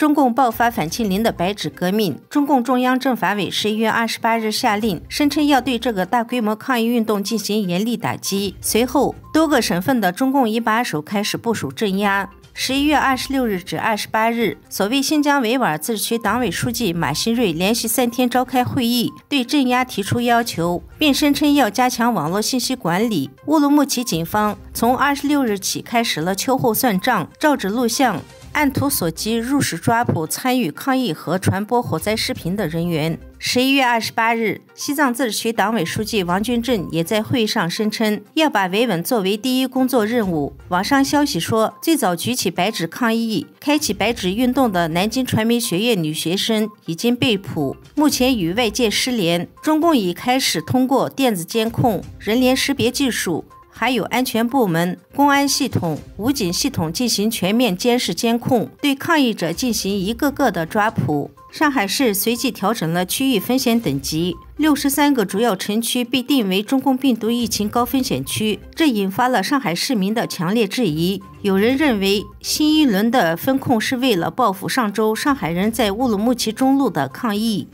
中共爆发反清零的白纸革命，中共中央政法委11月28日下令，声称要对这个大规模抗议运动进行严厉打击。随后，多个省份的中共一把手开始部署镇压。11月26日至28日，所谓新疆维吾尔自治区党委书记马兴瑞连续3天召开会议，对镇压提出要求，并声称要加强网络信息管理。乌鲁木齐警方从26日起开始了秋后算账，照指录像，按图索骥入室抓捕参与抗议和传播火灾视频的人员。11月28日，西藏自治区党委书记王军正也在会上声称要把维稳作为第一工作任务。网上消息说，最早举起白纸抗议、开启白纸运动的南京传媒学院女学生已经被捕，目前与外界失联。中共已开始通过电子监控、人脸识别技术，还有安全部门、公安系统、武警系统进行全面监视监控，对抗议者进行一个个的抓捕。上海市随即调整了区域风险等级，63个主要城区被定为中共病毒疫情高风险区，这引发了上海市民的强烈质疑。有人认为，新一轮的封控是为了报复上周上海人在乌鲁木齐中路的抗议。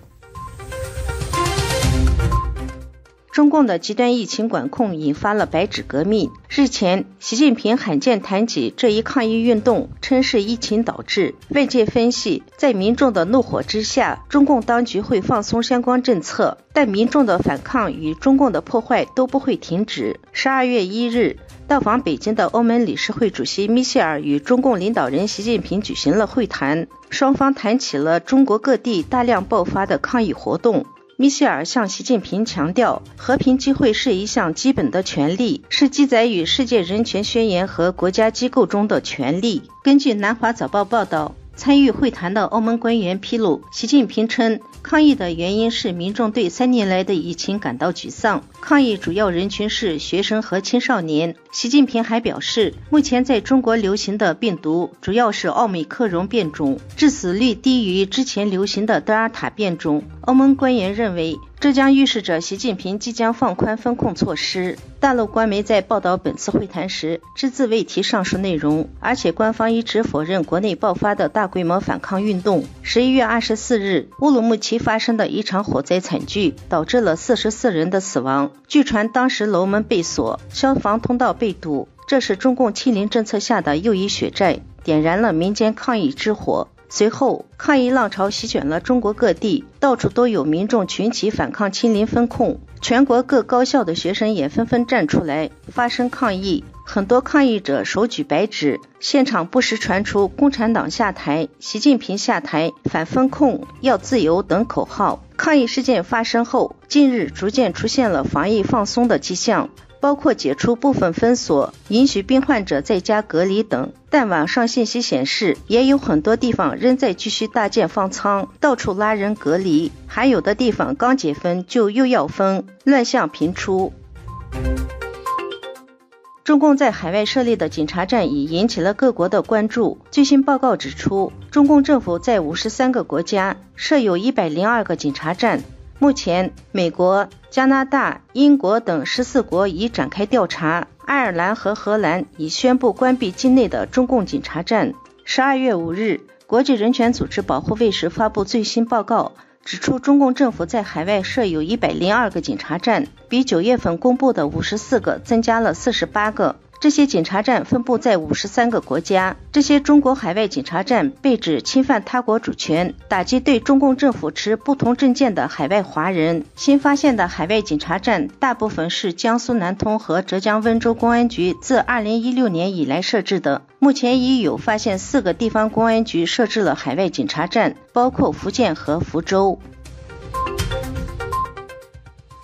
中共的极端疫情管控引发了白纸革命。日前，习近平罕见谈及这一抗议运动，称是疫情导致。外界分析，在民众的怒火之下，中共当局会放松相关政策，但民众的反抗与中共的破坏都不会停止。12月1日，到访北京的欧盟理事会主席米歇尔与中共领导人习近平举行了会谈，双方谈起了中国各地大量爆发的抗议活动。米歇尔向习近平强调，和平集会是一项基本的权利，是记载于世界人权宣言和国家机构中的权利。根据南华早报报道，参与会谈的欧盟官员披露，习近平称，抗议的原因是民众对3年来的疫情感到沮丧，抗议主要人群是学生和青少年。习近平还表示，目前在中国流行的病毒主要是奥美克戎变种，致死率低于之前流行的德尔塔变种。欧盟官员认为，这将预示着习近平即将放宽封控措施。大陆官媒在报道本次会谈时只字未提上述内容，而且官方一直否认国内爆发的大规模反抗运动。11月24日，乌鲁木齐发生的一场火灾惨剧，导致了44人的死亡。据传当时楼门被锁，消防通道被堵，这是中共清零政策下的又一血债，点燃了民间抗议之火。随后，抗议浪潮席卷了中国各地，到处都有民众群起反抗清零封控。全国各高校的学生也纷纷站出来发声抗议，很多抗议者手举白纸，现场不时传出共产党下台、习近平下台、反封控、要自由等口号。抗议事件发生后，近日逐渐出现了防疫放松的迹象，包括解除部分封锁、允许病患者在家隔离等。但网上信息显示，也有很多地方仍在继续大建方舱，到处拉人隔离，还有的地方刚解封就又要封，乱象频出。中共在海外设立的警察站已引起了各国的关注。最新报告指出，中共政府在53个国家设有102个警察站。目前，美国、加拿大、英国等14国已展开调查，爱尔兰和荷兰已宣布关闭境内的中共警察站。12月5日，国际人权组织保护卫士发布最新报告，指出中共政府在海外设有102个警察站，比9月份公布的54个增加了48个。这些警察站分布在53个国家，这些中国海外警察站被指侵犯他国主权，打击对中共政府持不同政见的海外华人。新发现的海外警察站大部分是江苏南通和浙江温州公安局自2016年以来设置的，目前已有发现4个地方公安局设置了海外警察站，包括福建和福州。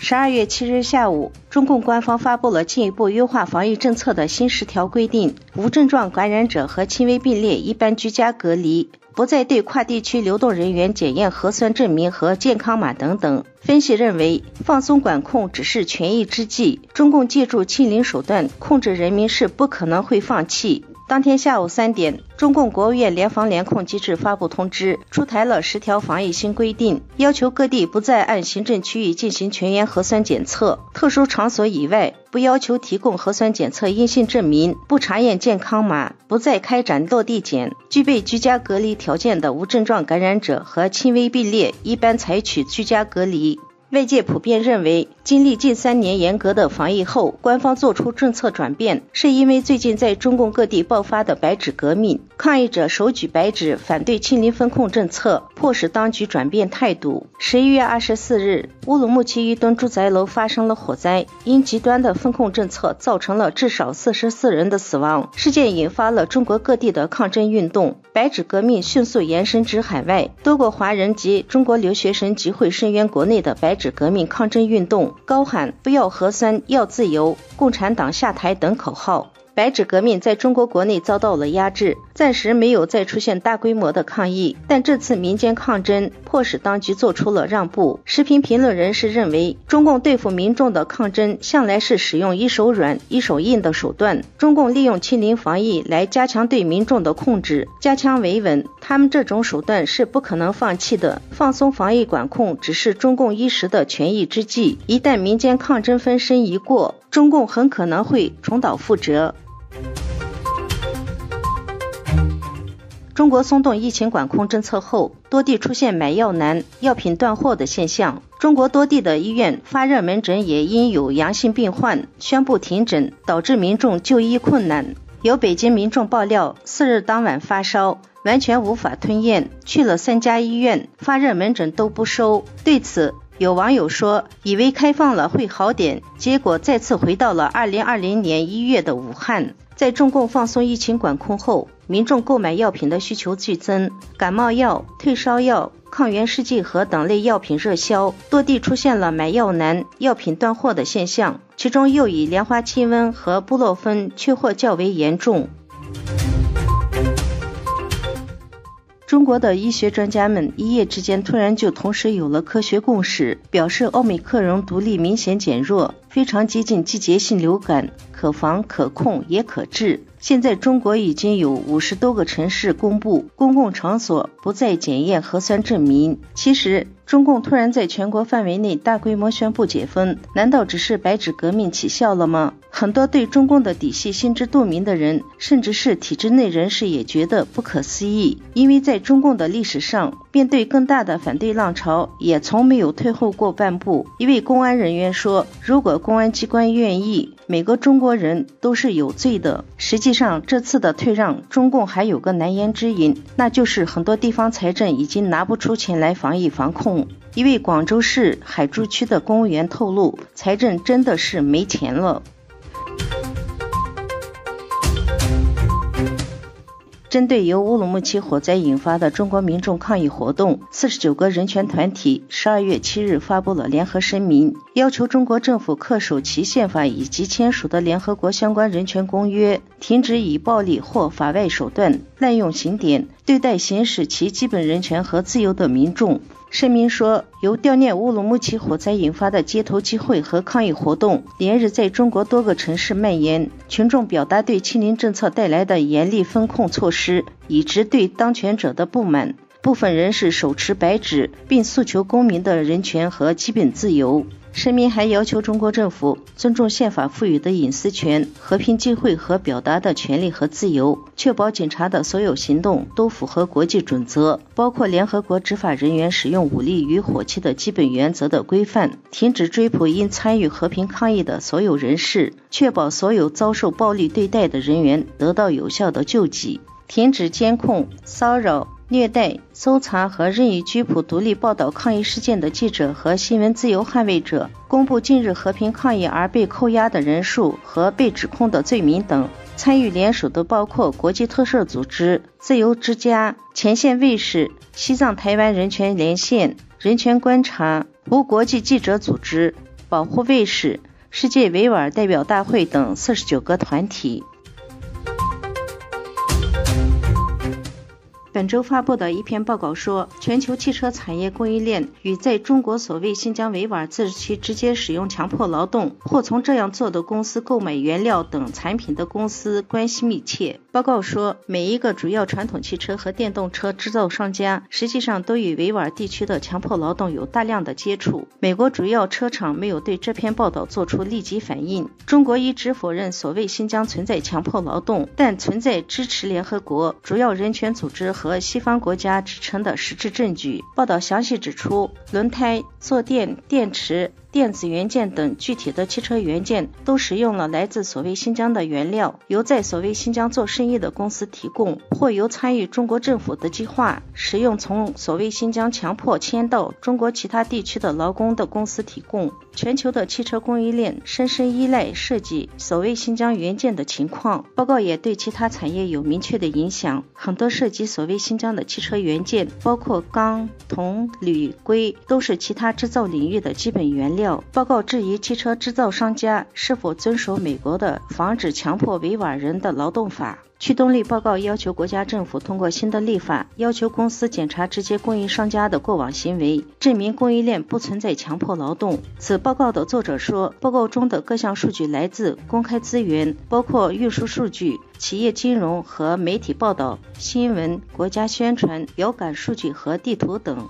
12月7日下午，中共官方发布了进一步优化防疫政策的新10条规定，无症状感染者和轻微病例一般居家隔离，不再对跨地区流动人员检验核酸证明和健康码等等。分析认为，放松管控只是权宜之计，中共借助清零手段控制人民是不可能会放弃。当天下午3点，中共国务院联防联控机制发布通知，出台了10条防疫新规定，要求各地不再按行政区域进行全员核酸检测，特殊场所以外不要求提供核酸检测阴性证明，不查验健康码，不再开展落地检，具备居家隔离条件的无症状感染者和轻微病例一般采取居家隔离。外界普遍认为，经历近3年严格的防疫后，官方做出政策转变，是因为最近在中共各地爆发的白纸革命，抗议者手举白纸反对清零风控政策，迫使当局转变态度。11月24日，乌鲁木齐一栋住宅楼发生了火灾，因极端的风控政策造成了至少44人的死亡。事件引发了中国各地的抗争运动，白纸革命迅速延伸至海外，多国华人及中国留学生集会声援国内的白纸革命抗争运动，高喊不要核酸要自由，共产党下台等口号。白纸革命在中国国内遭到了压制，暂时没有再出现大规模的抗议，但这次民间抗争迫使当局做出了让步。时评评论人士认为，中共对付民众的抗争向来是使用一手软一手硬的手段，中共利用清零防疫来加强对民众的控制，加强维稳，他们这种手段是不可能放弃的。放松防疫管控只是中共一时的权宜之计，一旦民间抗争风声一过，中共很可能会重蹈覆辙。中国松动疫情管控政策后，多地出现买药难、药品断货的现象。中国多地的医院发热门诊也因有阳性病患宣布停诊，导致民众就医困难。有北京民众爆料，4日当晚发烧，完全无法吞咽，去了3家医院，发热门诊都不收。对此，有网友说，以为开放了会好点，结果再次回到了2020年1月的武汉。在中共放松疫情管控后，民众购买药品的需求剧增，感冒药、退烧药、抗原试剂盒等类药品热销，多地出现了买药难、药品断货的现象，其中又以莲花清瘟和布洛芬缺货较为严重。中国的医学专家们一夜之间突然就同时有了科学共识，表示奥密克戎毒力明显减弱，非常接近季节性流感，可防可控也可治。现在中国已经有50多个城市公布公共场所不再检验核酸证明。其实中共突然在全国范围内大规模宣布解封，难道只是白纸革命起效了吗？很多对中共的底细心知肚明的人，甚至是体制内人士也觉得不可思议，因为在中共的历史上，面对更大的反对浪潮，也从没有退后过半步。一位公安人员说，如果公安机关愿意，每个中国人都是有罪的。实际上，这次的退让，中共还有个难言之隐，那就是很多地方财政已经拿不出钱来防疫防控。一位广州市海珠区的公务员透露，财政真的是没钱了。针对由乌鲁木齐火灾引发的中国民众抗议活动，49个人权团体12月7日发布了联合声明，要求中国政府恪守其宪法以及签署的联合国相关人权公约，停止以暴力或法外手段滥用刑典对待行使其基本人权和自由的民众。声明说，由悼念乌鲁木齐火灾引发的街头集会和抗议活动连日在中国多个城市蔓延，群众表达对清零政策带来的严厉风控措施以及对当权者的不满，部分人士手持白纸，并诉求公民的人权和基本自由。声明还要求中国政府尊重宪法赋予的隐私权、和平集会和表达的权利和自由，确保警察的所有行动都符合国际准则，包括联合国执法人员使用武力与火器的基本原则的规范，停止追捕因参与和平抗议的所有人士，确保所有遭受暴力对待的人员得到有效的救济，停止监控、骚扰、虐待、搜查和任意拘捕独立报道抗议事件的记者和新闻自由捍卫者，公布近日和平抗议而被扣押的人数和被指控的罪名等。参与联署的包括国际特赦组织、自由之家、前线卫士、西藏台湾人权连线、人权观察、无国际记者组织、保护卫士、世界维吾尔代表大会等49个团体。本本周发布的一篇报告说，全球汽车产业供应链与在中国所谓新疆维吾尔自治区直接使用强迫劳动或从这样做的公司购买原料等产品的公司关系密切。报告说，每一个主要传统汽车和电动车制造商家实际上都与维吾尔地区的强迫劳动有大量的接触。美国主要车厂没有对这篇报道做出立即反应。中国一直否认所谓新疆存在强迫劳动，但存在支持联合国、主要人权组织和西方国家支撑的实质证据。报道详细指出，轮胎、坐垫、电池、电子元件等具体的汽车元件都使用了来自所谓新疆的原料，由在所谓新疆做生意的公司提供，或由参与中国政府的计划使用从所谓新疆强迫迁到中国其他地区的劳工的公司提供。全球的汽车供应链深深依赖设计所谓新疆元件的情况。报告也对其他产业有明确的影响，很多涉及所谓新疆的汽车元件，包括钢、铜、铝、硅，都是其他制造领域的基本原料。报告质疑汽车制造商家是否遵守美国的防止强迫维吾尔人的劳动法。驱动力报告要求国家政府通过新的立法，要求公司检查直接供应商家的过往行为，证明供应链不存在强迫劳动。此报告的作者说，报告中的各项数据来自公开资源，包括运输数据、企业金融和媒体报道、新闻、国家宣传、遥感数据和地图等。